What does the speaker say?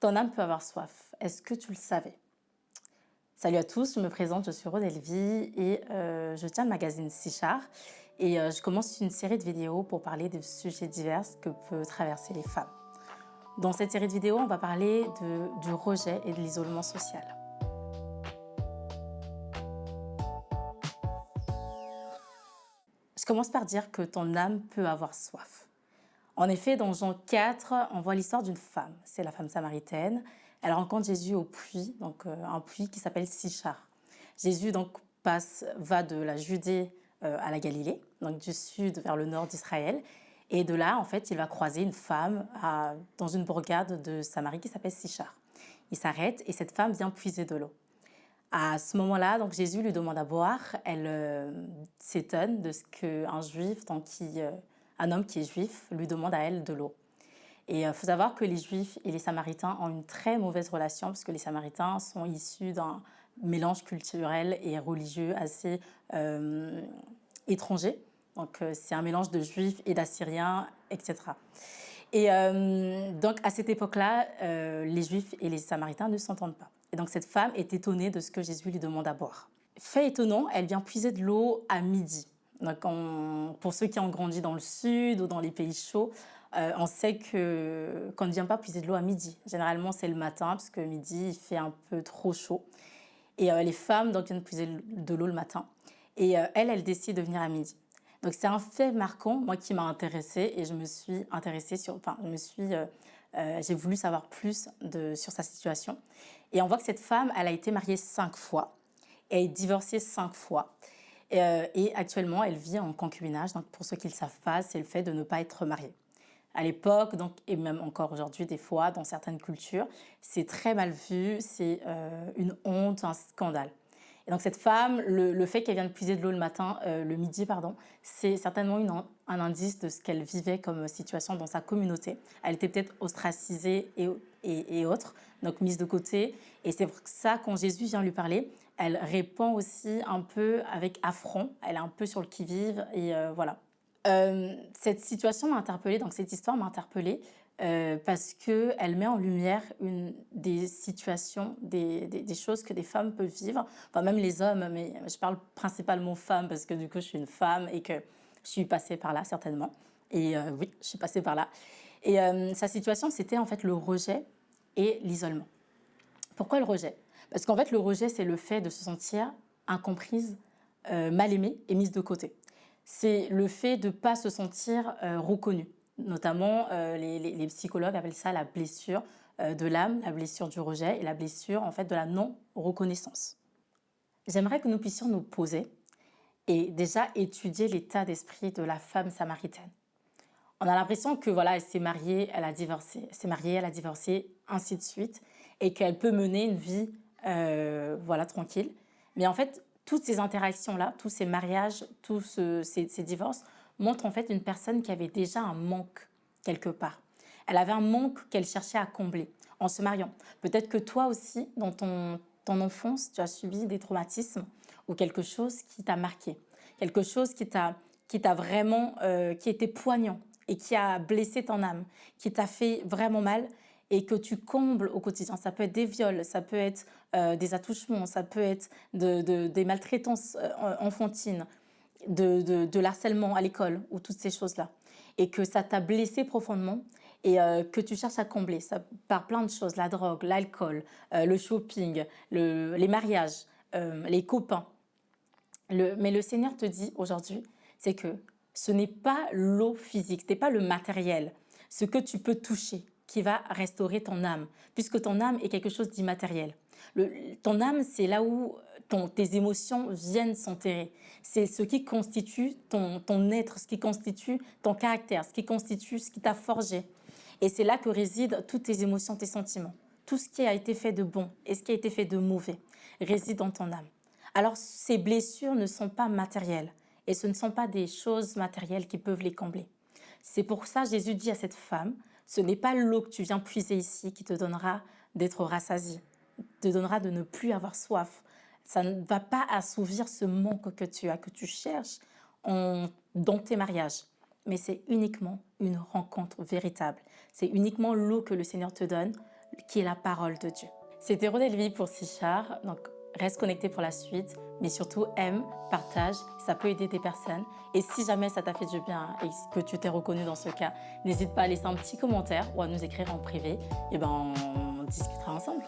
Ton âme peut avoir soif. Est-ce que tu le savais? Salut à tous, je me présente, je suis Rose Elvie et je tiens le magazine Sichar. Et je commence une série de vidéos pour parler de sujets divers que peuvent traverser les femmes. Dans cette série de vidéos, on va parler du rejet et de l'isolement social. Je commence par dire que ton âme peut avoir soif. En effet, dans Jean 4, on voit l'histoire d'une femme. C'est la femme samaritaine. Elle rencontre Jésus au puits, donc un puits qui s'appelle Sichar. Jésus donc va de la Judée à la Galilée, donc du sud vers le nord d'Israël. Et de là, en fait, il va croiser une femme dans une bourgade de Samarie qui s'appelle Sichar. Il s'arrête et cette femme vient puiser de l'eau. À ce moment-là, donc Jésus lui demande à boire. Elle s'étonne de ce qu'un juif, un homme qui est juif, lui demande à elle de l'eau. Et il faut savoir que les Juifs et les Samaritains ont une très mauvaise relation parce que les Samaritains sont issus d'un mélange culturel et religieux assez étranger. Donc c'est un mélange de Juifs et d'Assyriens, etc. Et donc à cette époque-là, les Juifs et les Samaritains ne s'entendent pas. Et donc cette femme est étonnée de ce que Jésus lui demande à boire. Fait étonnant, elle vient puiser de l'eau à midi. Donc pour ceux qui ont grandi dans le sud ou dans les pays chauds, on sait qu'on ne vient pas puiser de l'eau à midi. Généralement, c'est le matin, parce que midi, il fait un peu trop chaud. Et les femmes donc, viennent puiser de l'eau le matin. Et elle décide de venir à midi. Donc c'est un fait marquant, moi, qui m'a intéressée. Et je me suis intéressée j'ai voulu savoir plus sur sa situation. Et on voit que cette femme, elle a été mariée 5 fois. Elle est divorcée 5 fois. Et actuellement, elle vit en concubinage. Donc pour ceux qui ne le savent pas, c'est le fait de ne pas être mariée. À l'époque, donc, et même encore aujourd'hui, des fois, dans certaines cultures, c'est très mal vu, c'est une honte, un scandale. Et donc cette femme, le fait qu'elle vienne puiser de l'eau le midi, c'est certainement un indice de ce qu'elle vivait comme situation dans sa communauté. Elle était peut-être ostracisée et autres, donc mise de côté. Et c'est pour ça, quand Jésus vient lui parler, elle répond aussi un peu avec affront. Elle est un peu sur le qui-vive et voilà. Cette situation m'a interpellée, donc cette histoire m'a interpellée parce qu'elle met en lumière des situations, des choses que des femmes peuvent vivre, enfin même les hommes, mais je parle principalement femmes parce que du coup je suis une femme et que je suis passée par là certainement. Et oui, je suis passée par là. Et sa situation, c'était en fait le rejet et l'isolement. Pourquoi le rejet? Parce qu'en fait le rejet, c'est le fait de se sentir incomprise, mal aimée et mise de côté. C'est le fait de ne pas se sentir reconnu. Notamment, les psychologues appellent ça la blessure de l'âme, la blessure du rejet et la blessure en fait de la non-reconnaissance. J'aimerais que nous puissions nous poser et déjà étudier l'état d'esprit de la femme samaritaine. On a l'impression que voilà, elle s'est mariée, elle a divorcé, elle s'est mariée, elle a divorcé, ainsi de suite, et qu'elle peut mener une vie voilà, tranquille. Mais en fait, toutes ces interactions-là, tous ces mariages, ces divorces, montrent en fait une personne qui avait déjà un manque quelque part. Elle avait un manque qu'elle cherchait à combler en se mariant. Peut-être que toi aussi, dans ton enfance, tu as subi des traumatismes ou quelque chose qui t'a marqué, quelque chose qui t'a vraiment, qui était poignant et qui a blessé ton âme, qui t'a fait vraiment mal et que tu combles au quotidien. Ça peut être des viols, ça peut être des attouchements, ça peut être des maltraitances enfantines, de l'harcèlement à l'école ou toutes ces choses-là. Et que ça t'a blessé profondément et que tu cherches à combler ça, par plein de choses, la drogue, l'alcool, le shopping, les mariages, les copains. Mais le Seigneur te dit aujourd'hui, c'est que ce n'est pas l'eau physique, ce n'est pas le matériel, ce que tu peux toucher qui va restaurer ton âme, puisque ton âme est quelque chose d'immatériel. Ton âme, c'est là où tes émotions viennent s'enterrer. C'est ce qui constitue ton être, ce qui constitue ton caractère, ce qui constitue ce qui t'a forgé. Et c'est là que résident toutes tes émotions, tes sentiments. Tout ce qui a été fait de bon et ce qui a été fait de mauvais réside dans ton âme. Alors, ces blessures ne sont pas matérielles et ce ne sont pas des choses matérielles qui peuvent les combler. C'est pour ça que Jésus dit à cette femme, ce n'est pas l'eau que tu viens puiser ici qui te donnera d'être rassasiée, te donnera de ne plus avoir soif. Ça ne va pas assouvir ce manque que tu as, que tu cherches dans tes mariages. Mais c'est uniquement une rencontre véritable. C'est uniquement l'eau que le Seigneur te donne, qui est la parole de Dieu. C'était Rodolphe pour Sichar, donc reste connecté pour la suite, mais surtout aime, partage, ça peut aider des personnes. Et si jamais ça t'a fait du bien et que tu t'es reconnu dans ce cas, n'hésite pas à laisser un petit commentaire ou à nous écrire en privé, et ben on discutera ensemble.